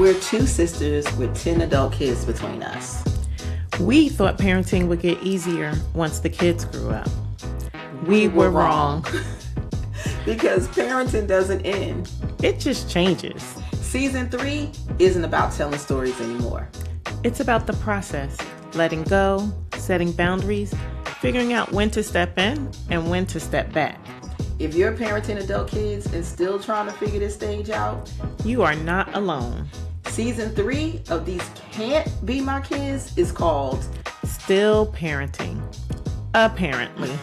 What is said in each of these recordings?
We're two sisters with 10 adult kids between us. We thought parenting would get easier once the kids grew up. We were wrong. Because parenting doesn't end. It just changes. Season 3 isn't about telling stories anymore. It's about the process, letting go, setting boundaries, figuring out when to step in and when to step back. If you're parenting adult kids and still trying to figure this stage out, you are not alone. Season 3 of These Can't Be My Kids is called Still Parenting. Apparently.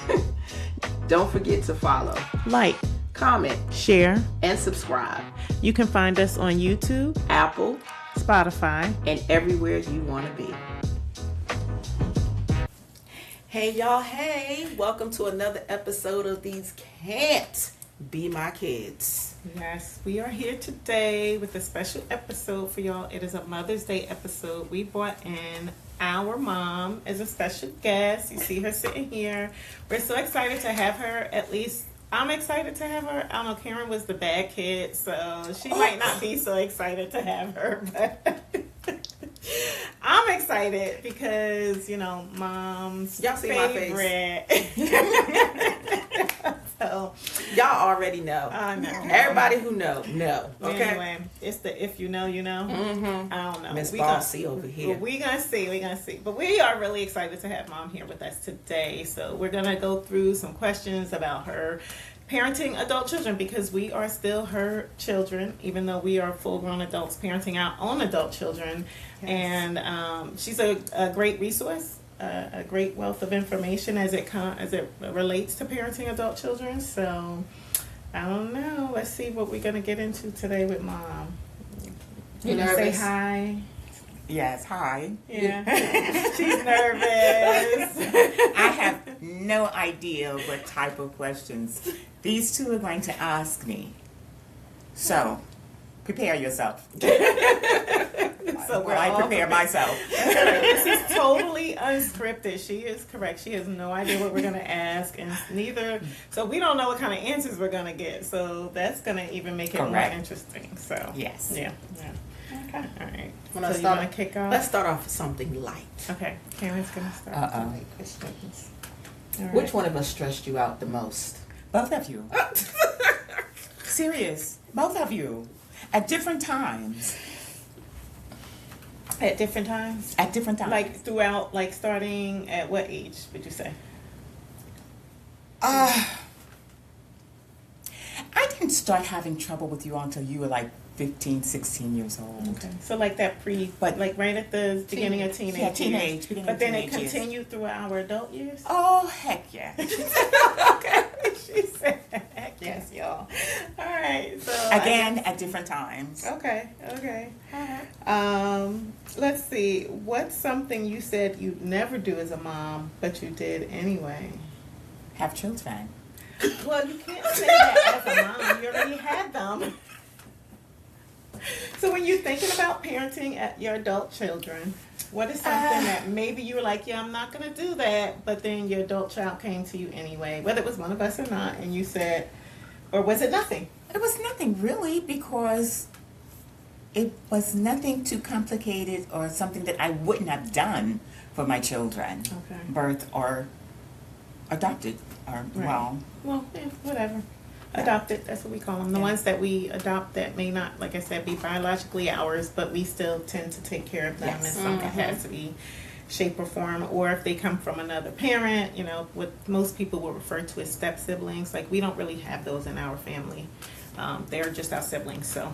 Don't forget to follow, like, comment, share, and subscribe. You can find us on YouTube, Apple, Spotify, and everywhere you want to be. Hey y'all, hey, welcome to another episode of These Can't Be My Kids. Yes, we are here today with a special episode for y'all. It is a Mother's Day episode. We brought in our mom as a special guest. You see her sitting here. We're so excited to have her. At least I'm excited to have her. I don't know, Karen was the bad kid, so she might not be so excited to have her, but I'm excited because, you know, mom's y'all see favorite. My face. So y'all already know. Everybody who know. Okay. Anyway, it's the if you know, you know. Mm-hmm. I don't know. Miss Bossy over here. We're gonna see. But we are really excited to have mom here with us today. So we're gonna go through some questions about her parenting adult children, because we are still her children, even though we are full-grown adults parenting our own adult children. Yes. And she's a great resource. A great wealth of information as it relates to parenting adult children. So I don't know. Let's see what we're gonna get into today with mom. You nervous? Say hi. Yes, hi. Yeah, she's nervous. I have no idea what type of questions these two are going to ask me. So prepare yourself. So I prepare myself. This is totally unscripted. She is correct. She has no idea what we're going to ask, and neither. So we don't know what kind of answers we're going to get. So that's going to even make it more interesting. So yes, yeah. Okay, all right. So you want to kick off? Let's start off with something light. Okay, Karen's going to start with some light questions. Right. Which one of us stressed you out the most? Both of you. Serious, both of you, at different times. At different times? At different times. Like throughout, like starting at what age would you say? I didn't start having trouble with you until you were like 15, 16 years old. Okay. So like that but like right at the beginning of teenage years. Teenage. But then it continued through our adult years? Oh, heck yeah. Okay. She said heck yes, y'all. All right. So again, at different times. Okay. Let's see. What's something you said you'd never do as a mom, but you did anyway? Have children. Well, you can't say that as a mom. You already had them. So when you're thinking about parenting at your adult children, what is something that maybe you were like, yeah, I'm not going to do that, but then your adult child came to you anyway, whether it was one of us or not, and you said, or was it nothing? It was nothing really, because it was nothing too complicated or something that I wouldn't have done for my children. Okay. Birth or adopted, or right. Well, yeah, whatever. Adopted, that's what we call them. The ones that we adopt that may not, like I said, be biologically ours, but we still tend to take care of them in some capacity, shape, or form. Or if they come from another parent, you know, what most people will refer to as step siblings. Like, we don't really have those in our family. They're just our siblings. So,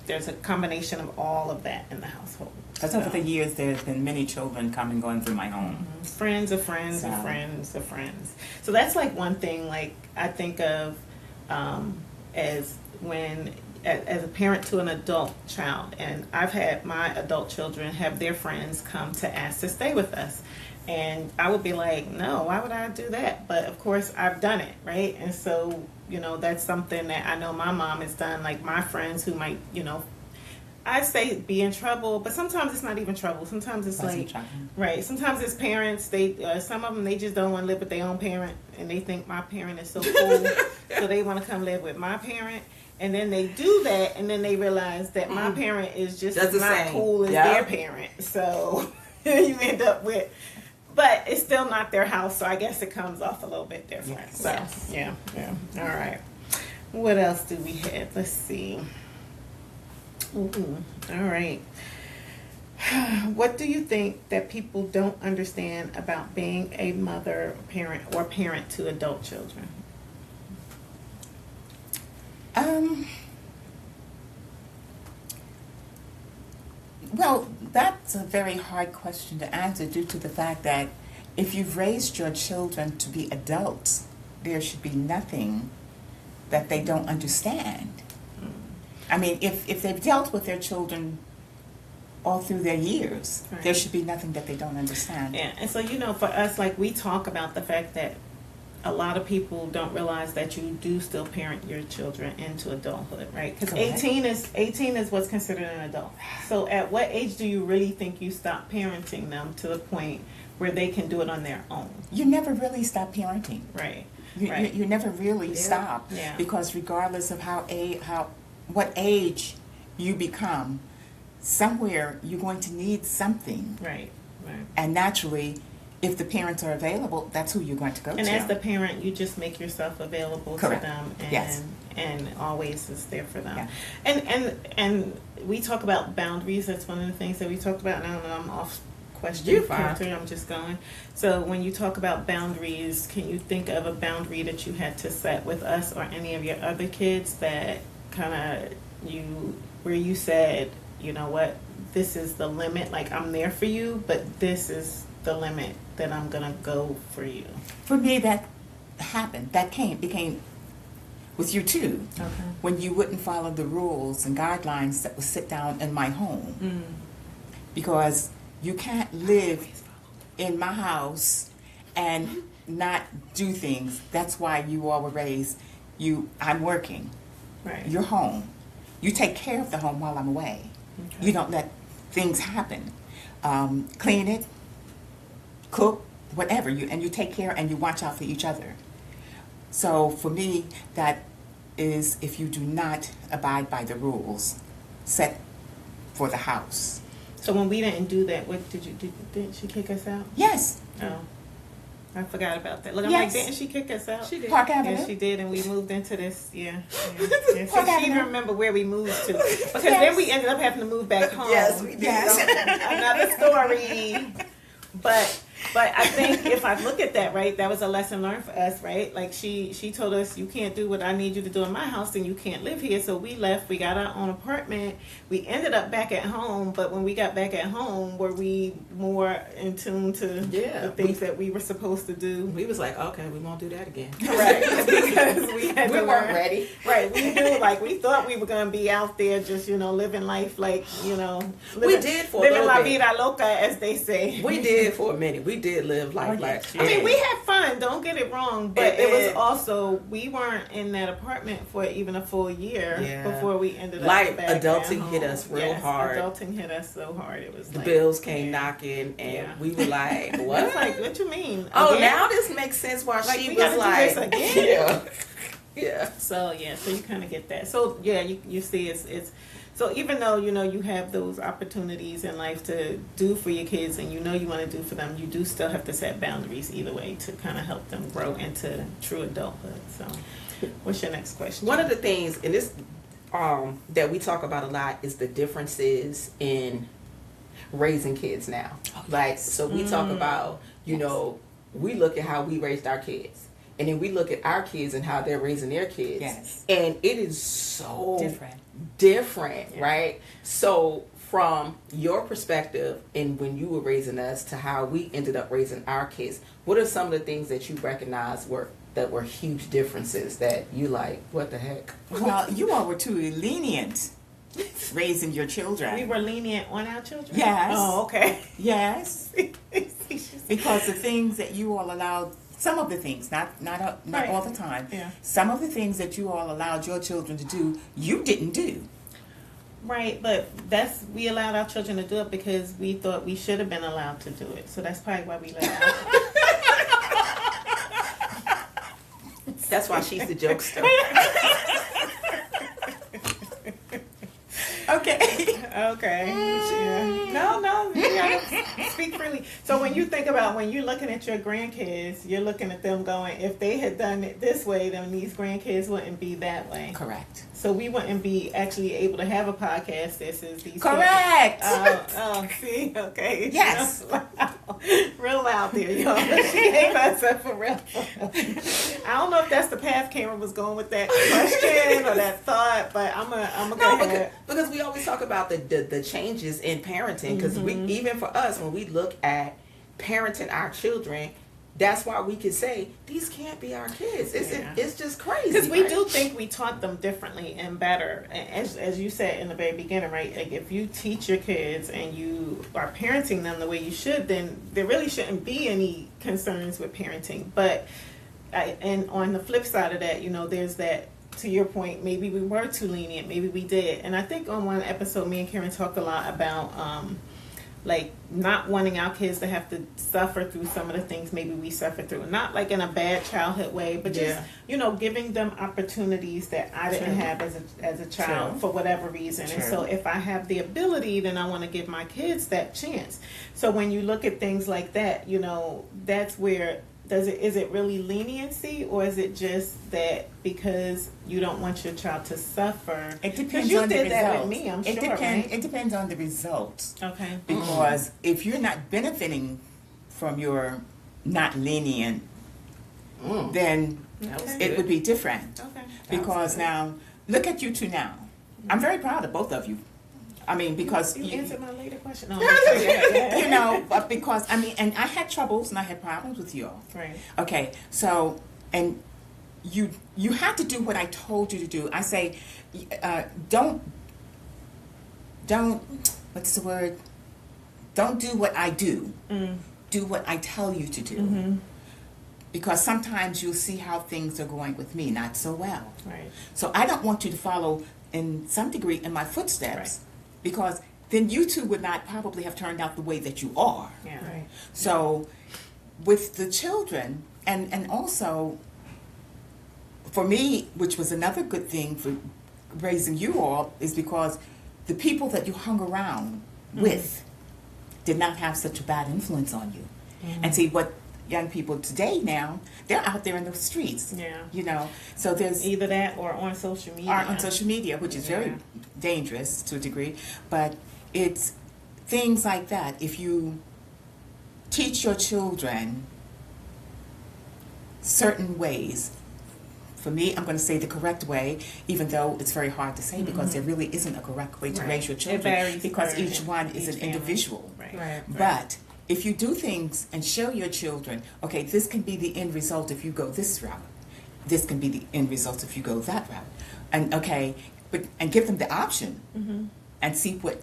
there's a combination of all of that in the household. Because over the years, there's been many children come and going through my home. Mm-hmm. Friends of friends of friends of friends. So that's like one thing, like, I think of as a parent to an adult child. And I've had my adult children have their friends come to ask to stay with us. And I would be like, no, why would I do that? But of course, I've done it, right? And so, you know, that's something that I know my mom has done. Like, my friends who might, you know, I say be in trouble, but sometimes it's not even trouble. Sometimes it's right. Sometimes it's parents. Some of them, they just don't want to live with their own parent, and they think my parent is so cool, so they want to come live with my parent. And then they do that, and then they realize that my parent is just That's the not same. cool as their parent. So you end up with, but it's still not their house. So I guess it comes off a little bit different. Yes. So yeah. All right. What else do we have? Let's see. Ooh, all right. What do you think that people don't understand about being a mother, parent, or parent to adult children? Well, that's a very hard question to answer due to the fact that if you've raised your children to be adults, there should be nothing that they don't understand. I mean, if they've dealt with their children all through their years, Right. there should be nothing that they don't understand. Yeah, and so for us, like we talk about the fact that a lot of people don't realize that you do still parent your children into adulthood, right? Because Correct. 18 is what's considered an adult. So at what age do you really think you stop parenting them to the point where they can do it on their own? You never really stop parenting. Right. You, Right. you never really stop, Yeah. because regardless of what age you become, somewhere you're going to need something, Right. Right. and naturally, if the parents are available, that's who you're going to go And to. as the parent, you just make yourself available Correct. to them, and Yes. and always is there for them. Yeah. And we talk about boundaries. That's one of the things that we talked about. And I don't know, I'm off question. You're fine. I'm just going. So when you talk about boundaries, can you think of a boundary that you had to set with us or any of your other kids that kind of where you said, you know what, this is the limit. Like, I'm there for you, but this is the limit that I'm gonna go for you. For me, that happened. That became with you too. Okay. When you wouldn't follow the rules and guidelines that was set down in my home, because you can't live in my house and not do things. That's why you all were raised. I'm working. Right. You're home. You take care of the home while I'm away. Okay. You don't let things happen. Clean it, cook, whatever. You take care and you watch out for each other. So for me, that is if you do not abide by the rules set for the house. So when we didn't do that, what didn't she kick us out? Yes, Oh, I forgot about that. Look, I'm Yes. like, didn't she kick us out? She did. Park Avenue. Yeah, she did, and we moved into this. Yeah. So Park she Avenue. didn't remember where we moved to, because Yes. then we ended up having to move back home. Yes, we did. Yes. Another story. But I think if I look at that, right, that was a lesson learned for us, right? Like she told us, you can't do what I need you to do in my house, and you can't live here. So we left. We got our own apartment. We ended up back at home. But when we got back at home, were we more in tune to the things that we were supposed to do? We was like, okay, we won't do that again. Right, because we had We to weren't learn. ready. Right, we knew, like, we thought we were gonna be out there just, living life like, We did for a living little la bit. vida loca, as they say. We did for a minute. We did live life like. I mean, we had fun. Don't get it wrong, but it was And- also, we weren't in that apartment for even a full year Yeah. before we ended up Like, back adulting at hit home. us real Yes, hard. Adulting hit us so hard. It was The like, bills came yeah. knocking, and Yeah. we were like, I "What?" was like, what you mean? Oh, Again? now this makes sense. Why Like, she we was gotta do like, this again? yeah. So you kind of get that. So yeah, you see, it's so even though you have those opportunities in life to do for your kids, and you want to do for them, you do still have to set boundaries either way to kind of help them grow into true adulthood. So, what's your next question? One of the things, and this that we talk about a lot, is the differences in raising kids now. Like, so we talk about, we look at how we raised our kids, and then we look at our kids and how they're raising their kids. Yes. And it is so different. Yeah. right? So from your perspective, and when you were raising us to how we ended up raising our kids, what are some of the things that you recognize were huge differences that you like, what the heck? Well, you all were too lenient raising your children. We were lenient on our children. Yes. Oh, okay. Yes, because the things that you all allowed, some of the things, not Right. all the time, Yeah. some of the things that you all allowed your children to do, you didn't do. Right, but we allowed our children to do it because we thought we should have been allowed to do it. So that's probably why we let our That's why she's the jokester. Okay. Okay. Yeah. No, you gotta speak freely. So when you think about when you're looking at your grandkids, you're looking at them going, if they had done it this way, then these grandkids wouldn't be that way. Correct. So we wouldn't be actually able to have a podcast that says these. Correct. See, okay. Yes. Real loud there, y'all. She ain't herself for real. I don't know if that's the path Cameron was going with that question or that thought, but I'm gonna go ahead. Because we always talk about the changes in parenting. Because we, even for us, when we look at parenting our children, that's why we can say these can't be our kids. It's just crazy. Because we do think we taught them differently and better. As you said in the very beginning, right? Like if you teach your kids and you are parenting them the way you should, then there really shouldn't be any concerns with parenting. But and on the flip side of that, there's that. To your point, maybe we were too lenient. Maybe we did. And I think on one episode, me and Karen talked a lot about like not wanting our kids to have to suffer through some of the things maybe we suffered through. Not like in a bad childhood way, but just, giving them opportunities that I didn't have as a child for whatever reason. And so if I have the ability, then I want to give my kids that chance. So when you look at things like that, that's where is it really leniency, or is it just that because you don't want your child to suffer? It depends you on the did that results. with me, I'm sure, right? It depends on the results. Okay. Because if you're not benefiting from your not lenient, then it would be different. Okay. Because now, look at you two now. I'm very proud of both of you. I mean, because you answered my later question. No, but because and I had troubles and I had problems with you all. Right. Okay, so and you have to do what I told you to do. I say, don't. What's the word? Don't do what I do. Do what I tell you to do. Because sometimes you'll see how things are going with me not so well. Right. So I don't want you to follow in some degree in my footsteps. Right. Because then you two would not probably have turned out the way that you are. Yeah. Right. So with the children, and also for me, which was another good thing for raising you all, is because the people that you hung around with did not have such a bad influence on you. And see what young people today now, they're out there in the streets. Yeah. So there's either that or on social media. Or on social media, which is very dangerous to a degree. But it's things like that. If you teach your children certain ways, for me, I'm going to say the correct way, even though it's very hard to say because there really isn't a correct way to raise your children. It varies because each one is an individual. Right. But if you do things and show your children, okay, this can be the end result if you go this route. This can be the end result if you go that route. And and give them the option and see what,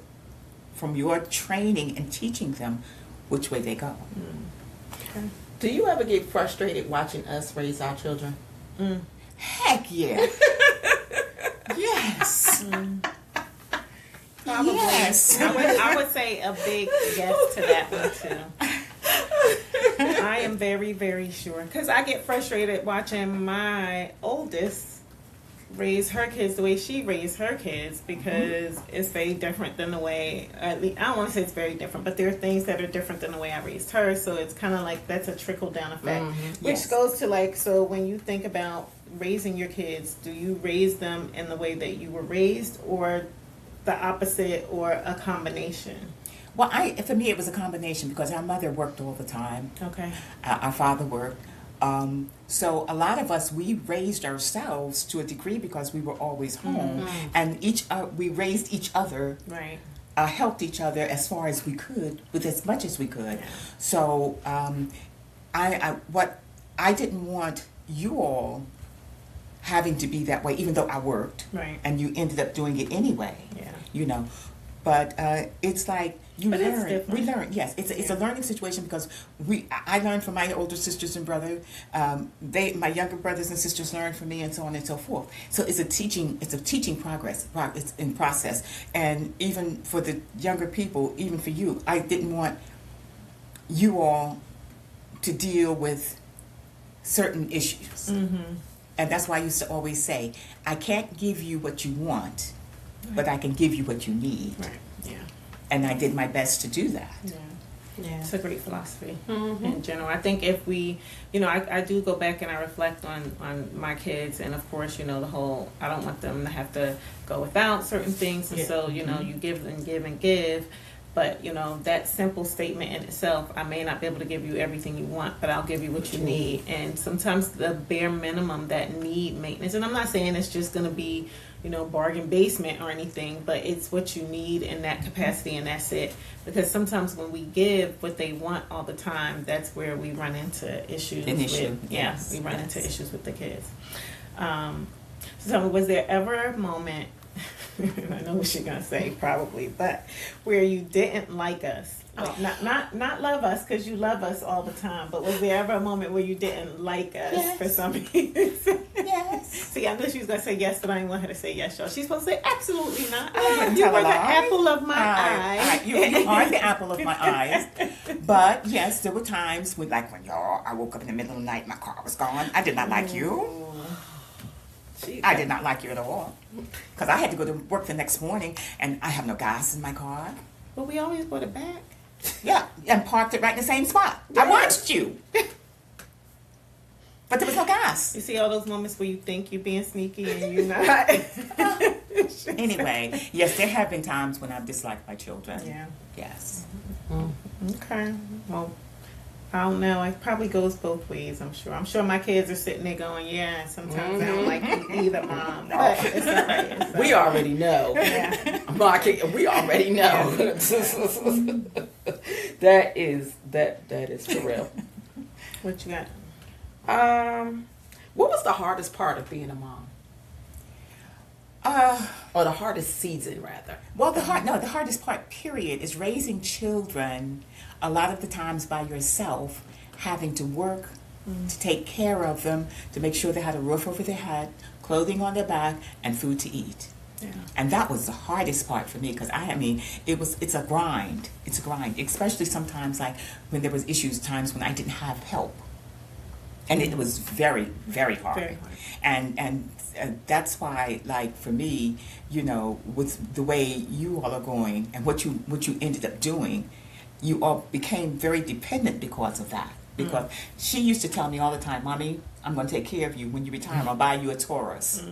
from your training and teaching them, which way they go. Okay. Do you ever get frustrated watching us raise our children? Heck yeah. Yes. Probably. Yes. I would say a big yes to that one too. I am very, very sure. Because I get frustrated watching my oldest raise her kids the way she raised her kids, because it's very different than the way, at least, I don't want to say it's very different, but there are things that are different than the way I raised her. So it's kind of like that's a trickle down effect, which goes to so when you think about raising your kids, do you raise them in the way that you were raised, or the opposite, or a combination? Well, for me, it was a combination because our mother worked all the time. Okay. Our father worked. So a lot of us, we raised ourselves to a degree because we were always home, and we raised each other, right? Helped each other as far as we could, with as much as we could. Yeah. So I didn't want you all having to be that way, even though I worked, right? And you ended up doing it anyway. Yeah. But it's like we learn. Yes, it's a learning situation because I learned from my older sisters and brother. My younger brothers and sisters learned from me, and so on and so forth. So it's a teaching process. It's in process, and even for the younger people, even for you, I didn't want you all to deal with certain issues, and that's why I used to always say, I can't give you what you want. but I can give you what you need. Right. Yeah. And I did my best to do that. Yeah. Yeah. It's a great philosophy Mm-hmm. in general. I think if we, I do go back and I reflect on my kids, and of course, the whole, I don't want them to have to go without certain things, and Yeah. so, you give and give and give. But, that simple statement in itself, I may not be able to give you everything you want, but I'll give you what you need. And sometimes the bare minimum that need maintenance, and I'm not saying it's just going to be, bargain basement or anything, but it's what you need in that capacity, and that's it. Because sometimes when we give what they want all the time, that's where we run into issues. Yes. We run into issues with the kids. So was there ever a moment, I know what you're gonna say probably, but where you didn't like us? Like, not love us, because you love us all the time, but was there ever a moment where you didn't like us for some reason? Yes. See, I knew she was gonna say yes, but I didn't want her to say yes, y'all. She's supposed to say absolutely not. didn't You tell a were the lie. apple of my eye. You are the apple of my eyes. But yes, there were times when I woke up in the middle of the night, my car was gone. I did not like you. I did not like you at all. Because I had to go to work the next morning, and I have no gas in my car. But we always brought it back. Yeah, and parked it right in the same spot. I watched you. But there was no gas. You see all those moments where you think you're being sneaky and you're not. Anyway, yes, there have been times when I've disliked my children. Yeah. Yes. Okay. Well, I don't know. It probably goes both ways, I'm sure. I'm sure my kids are sitting there going, yeah, sometimes I don't like you either, Mom. But it's all right. It's all We right. already know. Yeah. We already know. that is for real. What you got? What was the hardest part of being a mom? Or the hardest season, rather? Well, the hardest part, period, is raising children a lot of the times by yourself, having to work to take care of them, to make sure they had a roof over their head, clothing on their back, and food to eat. Yeah. And that was the hardest part for me, because it's a grind. It's a grind, especially sometimes like when there was times when I didn't have help. And it was very, very hard. Very hard. And that's why, like, for me, with the way you all are going and what you ended up doing, you all became very dependent because of that. Because she used to tell me all the time, Mommy, I'm going to take care of you. When you retire, I'll buy you a Taurus.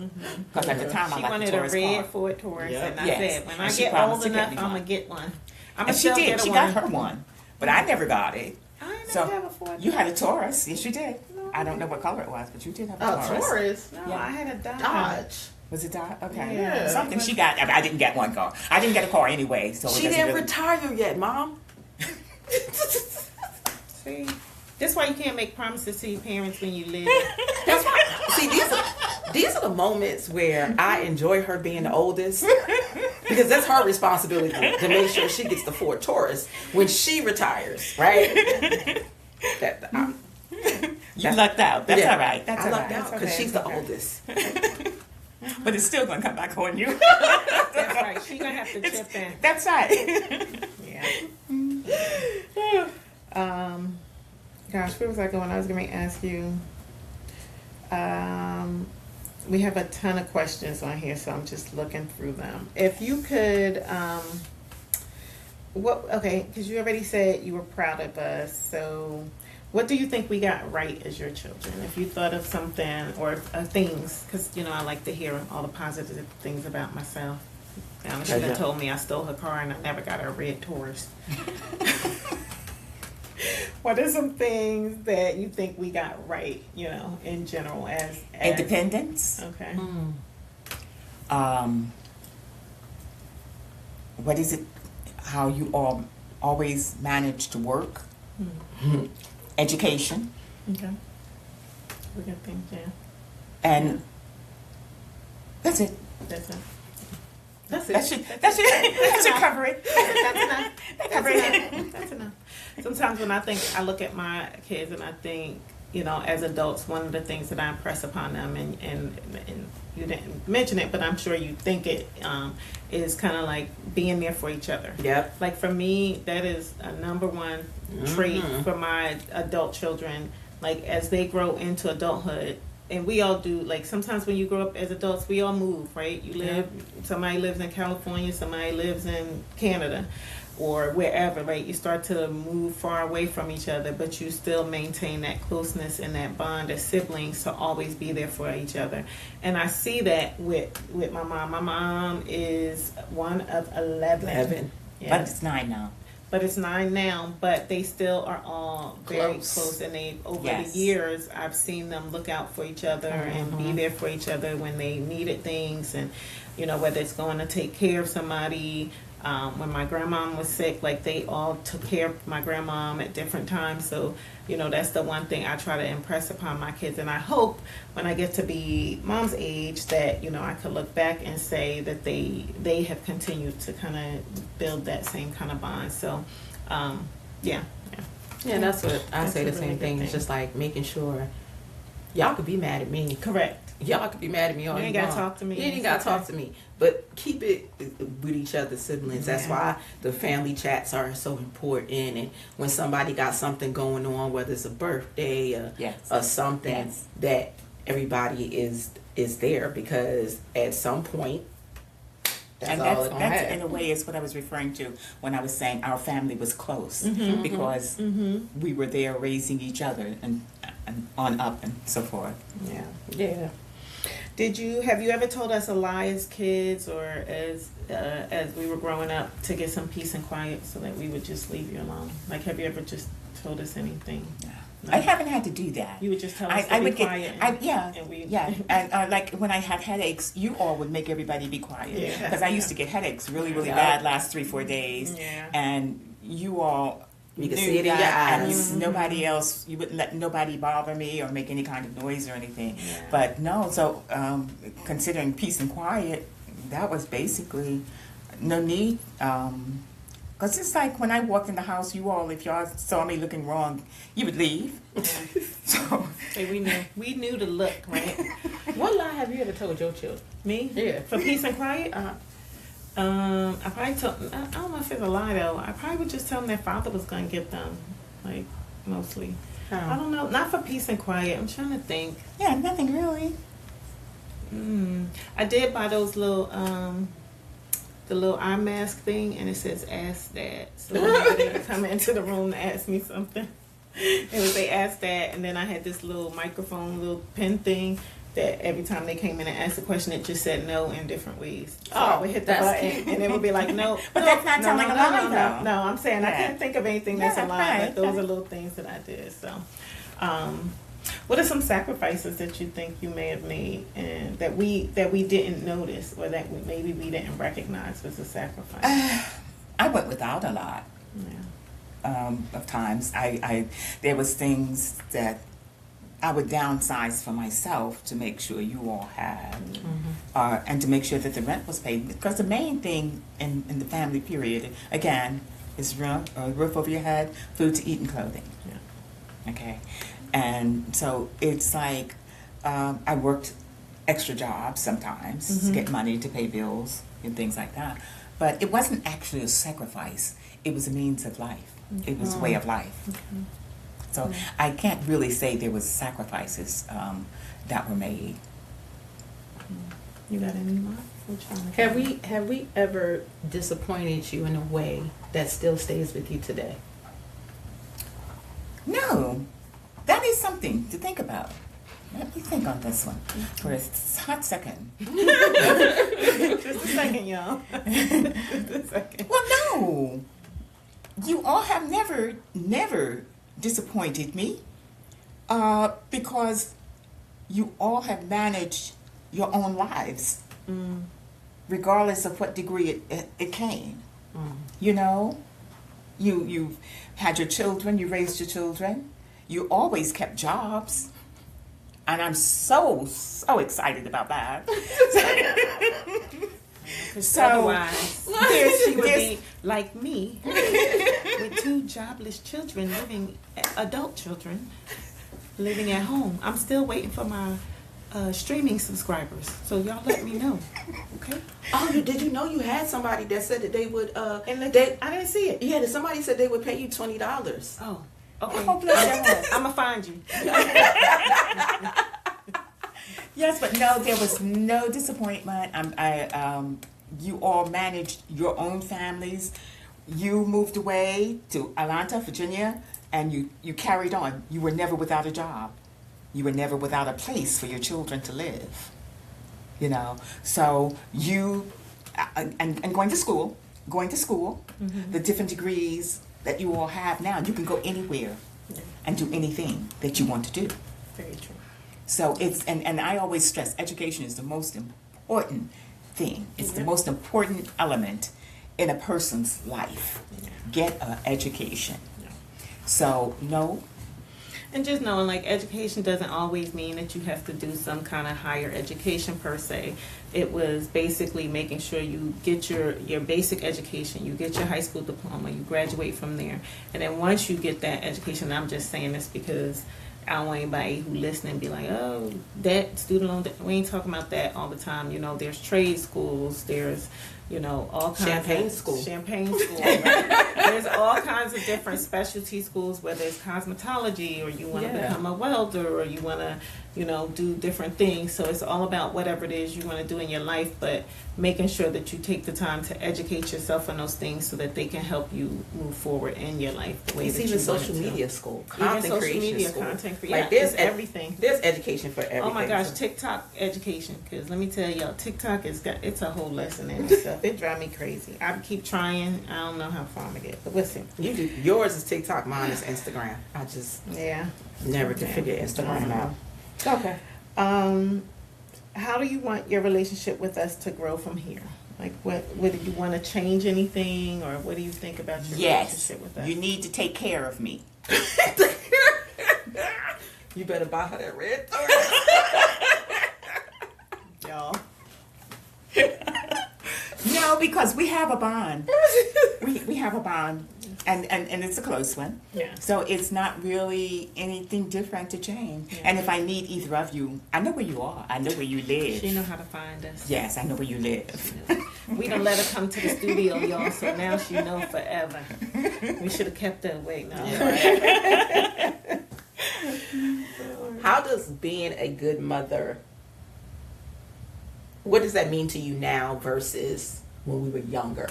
Because at the time, She I wanted liked the Taurus a red car. Ford Taurus, Yeah. and I Yes. said, when I And she get promised old to get enough, me I'm one. going to get one. I'm And she did. She got her one. But I never got it. I didn't So have a Ford. you had a Taurus. Yes, you did. No. I don't know what color it was, but you did have a Oh, Taurus. Taurus. No, Yeah. I had a Dodge. Dodge. Was it Dodge? Okay. Yeah. Something she got. I didn't get one car. I didn't get a car anyway. So it She doesn't didn't really- retire yet, Mom. See? That's why you can't make promises to your parents when you live. That's why. See, these are the moments where I enjoy her being the oldest, because that's her responsibility to make sure she gets the Ford Taurus when she retires, right? You lucked out. That's Yeah. all right. That's I all lucked right. out because okay. she's the Okay. oldest. But it's still going to come back on you. That's right. She's going to have to chip in. That's right. Yeah. Gosh, where was I going? I was going to ask you. We have a ton of questions on here, so I'm just looking through them. If you could, because you already said you were proud of us, so what do you think we got right as your children? If you thought of something or things, because, I like to hear all the positive things about myself. Now, she done told me I stole her car and I never got her a red Taurus. What are some things that you think we got right, in general as Independence. Okay. What is it? How you all always manage to work. Education. Okay. We got things, yeah. And that's it. That's it. That's it. That should cover it. That's enough. Cover it. That's enough. Sometimes when I look at my kids and I think, as adults, one of the things that I impress upon them, and you didn't mention it, but I'm sure you think it, is kind of like being there for each other. Yep. Like for me, that is a number one trait for my adult children. Like as they grow into adulthood, and we all do, like sometimes when you grow up as adults, we all move, right? You live, somebody lives in California, somebody lives in Canada or wherever, right? You start to move far away from each other, but you still maintain that closeness and that bond as siblings to always be there for each other. And I see that with my mom. My mom is one of 11. Yes. But it's 9 now. But it's 9 now, but they still are all very close. And they, over the years, I've seen them look out for each other and be there for each other when they needed things. And, you know, whether it's going to take care of somebody. When my grandmom was sick, like they all took care of my grandmom at different times. So, you know, that's the one thing I try to impress upon my kids. And I hope when I get to be mom's age that, you know, I could look back and say that they have continued to kind of build that same kind of bond. So, yeah, that's what I say. The a same really thing. good It's just like making sure y'all could be mad at me. Correct. Y'all could be mad at me all You ain't you gotta want. talk to me. You ain't gotta talk to me. But keep it with each other's siblings. That's why the family chats are so important. And when somebody got something going on, whether it's a birthday or something, that everybody is there, because at some point, that's in a way is what I was referring to when I was saying our family was close, because we were there raising each other and on up and so forth. Yeah. Have you ever told us a lie as kids or as we were growing up to get some peace and quiet so that we would just leave you alone? Like, have you ever just told us anything? No. I haven't had to do that. You would just tell us to be quiet. And like when I had headaches, you all would make everybody be quiet. Because I used to get headaches really, really bad last 3-4 days. And you all... You can see it in your eyes. And nobody else, you wouldn't let nobody bother me or make any kind of noise or anything. But no, so considering peace and quiet, that was basically no need. Because it's like when I walked in the house, you all, if y'all saw me looking wrong, you would leave. So hey, we knew the look, right? What lie have you ever told your children? Me? Yeah. For peace and quiet? I probably I don't know if it's a lie though. I probably would just tell them their father was going to get them, like, mostly. I don't know. Not for peace and quiet. I'm trying to think. Yeah, nothing really. I did buy those little, the little eye mask thing, and it says "Ask Dad." So whenever they would come into the room to ask me something, it would say "Ask Dad," and then I had this little microphone, little pen thing, that every time they came in and asked a question, it just said no in different ways. So I would hit the button, and it would be like, no. But that's not telling a lie, though. No, I'm saying I can't think of anything that's a lie, right, but those are little things that I did. So, what are some sacrifices that you think you may have made and that we didn't notice, or that maybe we didn't recognize was a sacrifice? I went without a lot of times. There was things that I would downsize for myself to make sure you all had, and to make sure that the rent was paid. Because the main thing in the family period, again, is roof over your head, food to eat, and clothing. Okay? And so it's like I worked extra jobs sometimes to get money to pay bills and things like that. But it wasn't actually a sacrifice. It was a means of life. It was a way of life. So I can't really say there was sacrifices that were made. You got any more? Have we ever disappointed you in a way that still stays with you today? No. That is something to think about. Let me think on this one for a hot second. Just a second, y'all. Just a second. Well, no. You all have never disappointed me because you all have managed your own lives, regardless of what degree it came. You know, you've had your children, you raised your children, you always kept jobs, and I'm so excited about that. So otherwise, she would be like me, with 2 jobless children, adult children, living at home. I'm still waiting for my streaming subscribers. So y'all let me know, okay? Oh, did you know you had somebody that said that they would? I didn't see it. Yeah, somebody said they would pay you $20. Oh, okay. Oh, bless your heart. I'm gonna find you. Yes, but no, there was no disappointment. You all managed your own families. You moved away to Atlanta, Virginia, and you carried on. You were never without a job. You were never without a place for your children to live. So you, and going to school, Mm-hmm. the different degrees that you all have now, you can go anywhere and do anything that you want to do. Very true. So and I always stress education is the most important thing. It's the Yep. most important element in a person's life. Yeah. Get an education. Yeah. So no, And just knowing, like, education doesn't always mean that you have to do some kind of higher education per se. It was basically making sure you get your basic education, you get your high school diploma, you graduate from there. And then once you get that education, I'm just saying this because I don't want anybody who listening be like, oh, that student loan, we ain't talking about that all the time. There's trade schools, there's, all kinds Champagne school. Right? There's all kinds of different specialty schools, whether it's cosmetology or you want to become a welder or you want to, do different things. So it's all about whatever it is you want to do in your life, but making sure that you take the time to educate yourself on those things so that they can help you move forward in your life the way It's that even you want social it to. media school, Even content social creation media, school. content creation. Like there's everything. There's education for everything. Oh my gosh, TikTok education. Because let me tell y'all, TikTok it's a whole lesson in itself. It drives me crazy. I keep trying. I don't know how far I'm gonna get, but we'll see. Yours is TikTok, mine is Instagram. I just never can figure Instagram out. okay. How do you want your relationship with us to grow from here? Like, what do you want to change anything, or what do you think about your relationship with us? You need to take care of me. You better buy her that red Y'all. No, because we have a bond. we have a bond, and it's a close one. Yeah. So it's not really anything different to change. Yeah. And if I need either of you, I know where you are. I know where you live. She know how to find us. Yes, I know where you live. We don't let her come to the studio, y'all, so now she know forever. We should have kept her away now. How does being a good mother, what does that mean to you now versus when we were younger?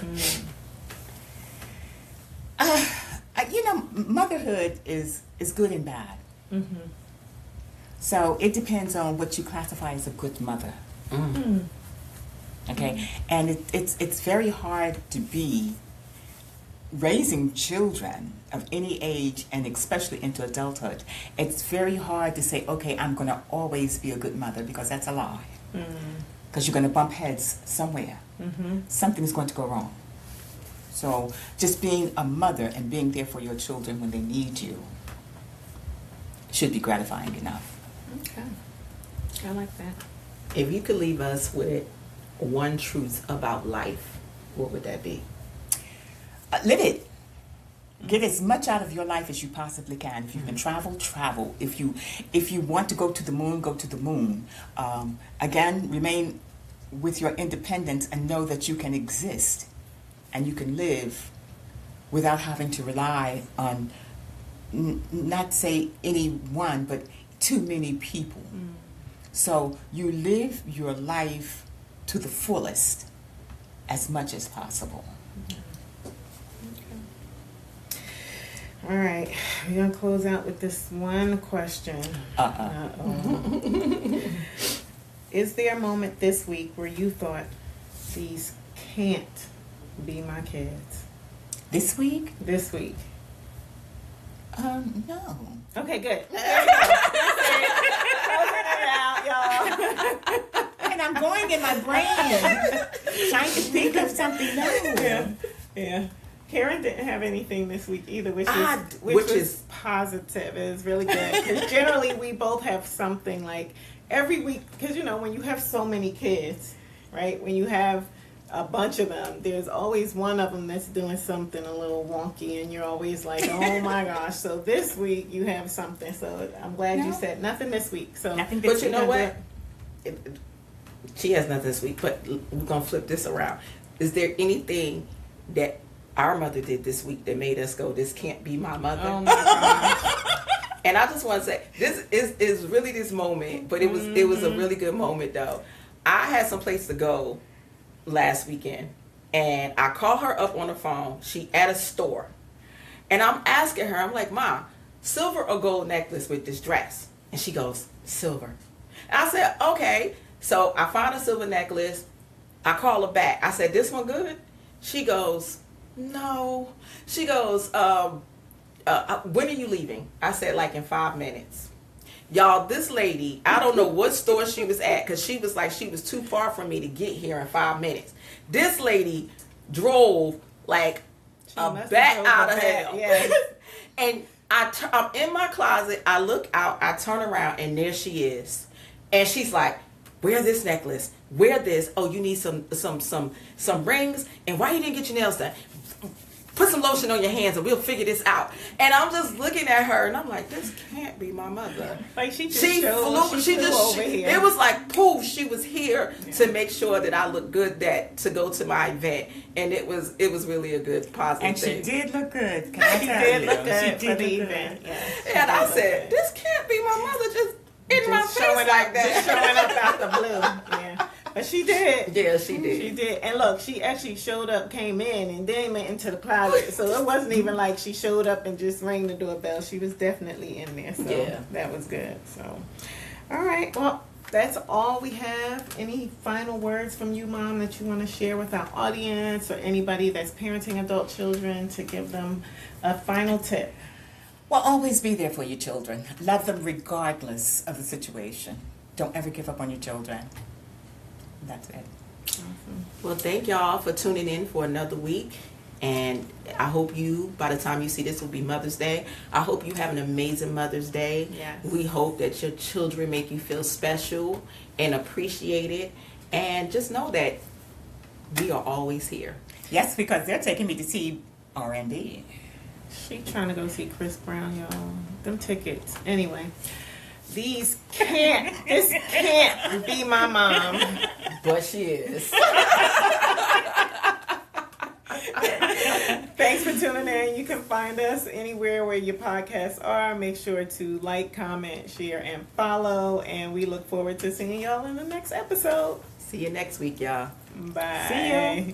Motherhood is good and bad. Mm-hmm. So it depends on what you classify as a good mother. Mm. Okay, and it's very hard to be raising children of any age, and especially into adulthood. It's very hard to say, okay, I'm going to always be a good mother, because that's a lie. Because you're going to bump heads somewhere. Mm-hmm. Something's going to go wrong. So just being a mother and being there for your children when they need you should be gratifying enough. Okay. I like that. If you could leave us with one truth about life, what would that be? Live it. Get as much out of your life as you possibly can. If you can travel, travel. If you want to go to the moon, go to the moon. Again, remain with your independence and know that you can exist and you can live without having to rely on, not say anyone, but too many people. So you live your life to the fullest as much as possible. All right, we're going to close out with this one question. Uh-oh. Is there a moment this week where you thought, these can't be my kids? This week? This week. No. Okay, good. Y'all. And I'm going in my brain trying to think of something new. Yeah. Karen didn't have anything this week either, which is positive. It was really good. Because generally we both have something like every week, because when you have so many kids, right? When you have a bunch of them, there's always one of them that's doing something a little wonky, and you're always like, oh my gosh. So this week you have something. So I'm glad you said nothing this week. So nothing this week. But you know what? She has nothing this week, but we're going to flip this around. Is there anything that our mother did this week that made us go, this can't be my mother? Oh my gosh. And I just want to say, this is really this moment, but it was a really good moment though. I had some place to go last weekend, and I called her up on the phone. She at a store, and I'm asking her, I'm like, "Ma, silver or gold necklace with this dress?" And she goes, "Silver." And I said, "Okay." So I found a silver necklace. I call her back. I said, "This one good?" She goes, "No." She goes, "When are you leaving?" I said, "Like in 5 minutes." Y'all, this lady, I don't know what store she was at, because she was like, she was too far from me to get here in 5 minutes. This lady drove like a bat out of hell. Yes. And I'm in my closet, I look out, I turn around, and there she is. And she's like, "Wear this necklace, wear this. Oh, you need some rings, and why you didn't get your nails done? Put some lotion on your hands and we'll figure this out." And I'm just looking at her and I'm like, this can't be my mother. Like she flew over here. It was like poof, she was here to make sure that I looked good to go to my event. And it was really a good positive and thing. she did look good. Can I She tell did you? look good She for did the look event. good. Yes, And I said, this can't be my mother just in my face like that. Just showing up out the blue. Yeah. But she did. Yeah, she did. She did. And look, she actually showed up, came in, and then went into the closet. So it wasn't even like she showed up and just rang the doorbell. She was definitely in there. So yeah, that was good. So, all right. Well, that's all we have. Any final words from you, Mom, that you want to share with our audience or anybody that's parenting adult children to give them a final tip? Well, always be there for your children. Love them regardless of the situation. Don't ever give up on your children. That's it. Awesome. Well, thank y'all for tuning in for another week. And I hope you, by the time you see this, will be Mother's Day. I hope you have an amazing Mother's Day. Yes. We hope that your children make you feel special and appreciated. And just know that we are always here. Yes, because they're taking me to see R&D. She trying to go see Chris Brown, y'all. Them tickets. Anyway, this can't be my mom. But she is. Thanks for tuning in. You can find us anywhere where your podcasts are. Make sure to like, comment, share, and follow. And we look forward to seeing y'all in the next episode. See you next week, y'all. Bye. See ya.